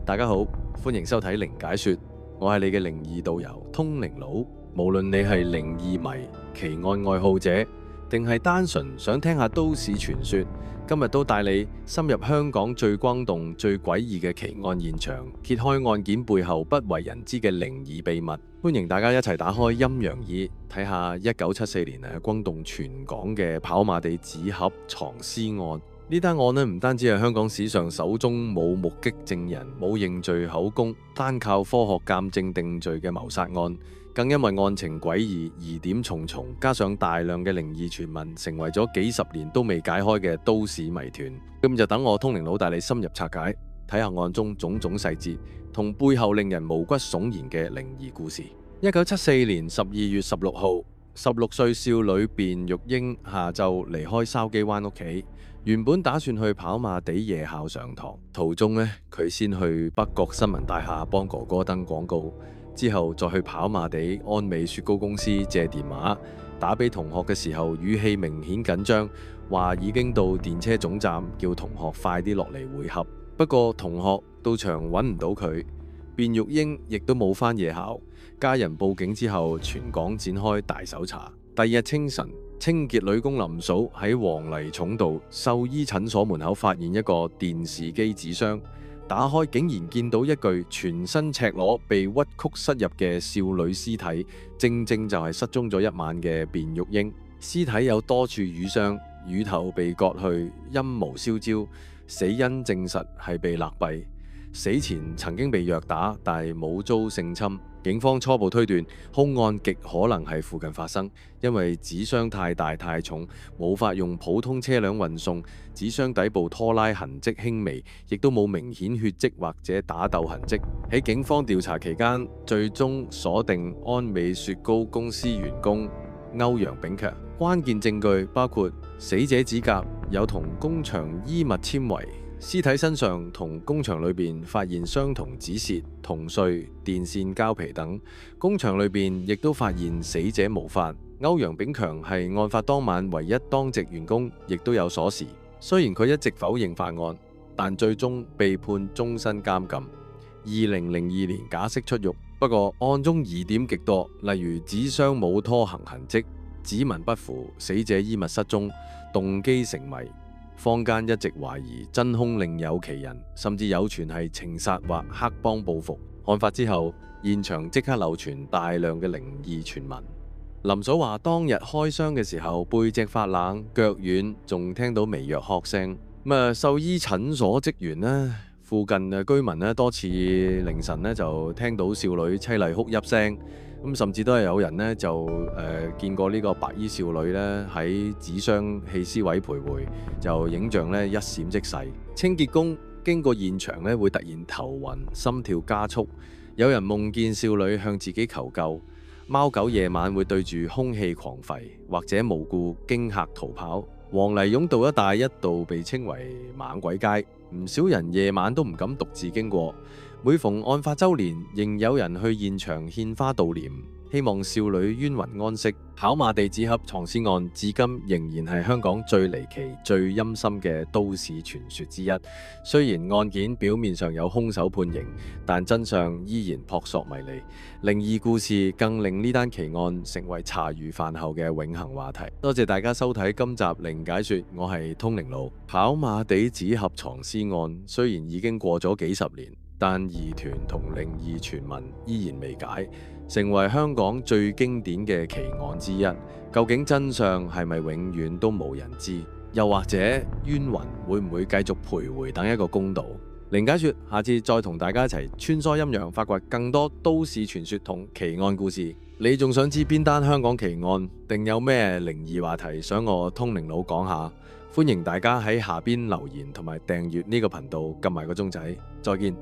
大家好，歡迎收睇靈解說，我係你嘅靈異導遊通靈佬。無論你係靈異迷、奇案愛好者，定係單純想聽下都市傳說，今日都帶你深入香港最轟動、最詭異嘅奇案現場，揭開案件背後不為人知嘅靈異秘密。歡迎大家一齊打開陰陽耳，睇下1974年轟動全港嘅跑馬地紙盒藏屍案。呢單案唔單止係香港史上首宗冇目擊證人、冇認罪口供、單靠科學鑑證定罪嘅謀殺案，更因為案情詭異、疑點重重，加上大量嘅靈異傳聞，成為咗幾十年都未解開嘅都市謎團。咁就等我通靈佬帶你深入拆解，睇下案中種種細節同背後令人毛骨悚然嘅靈異故事。1974年12月16號，16歲少女卞玉英下晝離開筲箕灣屋企。原本打算去跑馬地夜校上堂，途中佢先去北角新聞大廈幫哥哥登廣告，之後再去跑馬地安美雪糕公司借電話，打俾同學嘅時候語氣明顯緊張，話已經到電車總站，叫同學快啲落嚟會合。不過同學到場揾唔到佢，卞玉英亦都冇返夜校。家人報警之後，全港展開大搜查。第二日清晨，清潔女工林嫂喺黃泥涌道獸醫診所門口發現一個電視機紙箱，打開竟然見到一具全身赤裸被屈曲塞入嘅少女屍體，正正就係失蹤咗一晚嘅卞玉英。屍體有多處瘀傷，乳頭被割去，陰毛燒焦，死因證實係被勒斃。死前曾經被虐打，但係冇遭性侵。警方初步推斷，兇案極可能係附近發生，因為紙箱太大太重，無法用普通車輛運送。紙箱底部拖拉痕跡輕微，亦都冇明顯血跡或者打鬥痕跡。喺警方調查期間，最終鎖定安美雪糕公司員工歐陽炳強。關鍵證據包括死者指甲有同工場衣物纖維，屍體身上同工場裏邊發現相同紙屑、銅碎、電線膠皮等。工場裏邊亦都發現死者毛髮。歐陽炳強係案發當晚唯一當值員工，亦都有鎖匙。雖然佢一直否認犯案，但最終被判終身監禁。2002年假釋出獄。不過案中疑點極多，例如紙箱冇拖行痕跡、指紋不符、死者衣物失蹤、動機成謎。坊間一直懷疑真兇另有其人，甚至有傳係情殺或黑幫報復。案發之後，現場即刻流傳大量嘅靈異傳聞。林嫂話當日開箱嘅時候背脊發冷、腳軟，仲聽到微弱喝聲。獸醫診所職員附近嘅居民多次凌晨就聽到少女淒厲哭泣聲。甚至都係有人就見過呢個白衣少女喺紙箱棄屍位徘徊，就影像一閃即逝。清潔工經過現場會突然頭暈、心跳加速。有人夢見少女向自己求救。貓狗夜晚會對住空氣狂吠，或者無故驚嚇逃跑。黃泥涌道一帶一度被稱為猛鬼街，唔少人夜晚都唔敢獨自經過。每逢案發週年，仍有人去現場獻花悼念，希望少女冤魂安息。跑馬地紙盒藏屍案至今仍然係香港最離奇、最陰森嘅都市傳說之一。雖然案件表面上有兇手判刑，但真相依然撲朔迷離。靈異故事更令呢單奇案成為茶餘飯後嘅永恆話題。多謝大家收睇今集靈解說，我係通靈佬。跑馬地紙盒藏屍案雖然已經過咗幾十年，但疑團同靈異傳聞依然未解，成為香港最經典嘅奇案之一。究竟真相係咪永遠都無人知？又或者冤魂會唔會繼續徘徊等一個公道？靈解說下次再同大家一齊穿梭陰陽，發掘更多都市傳說同奇案故事。你仲想知邊單香港奇案，定有咩靈異話題想我通靈佬講下？歡迎大家喺下邊留言同埋訂閱呢個頻道，撳埋個鐘仔。再見。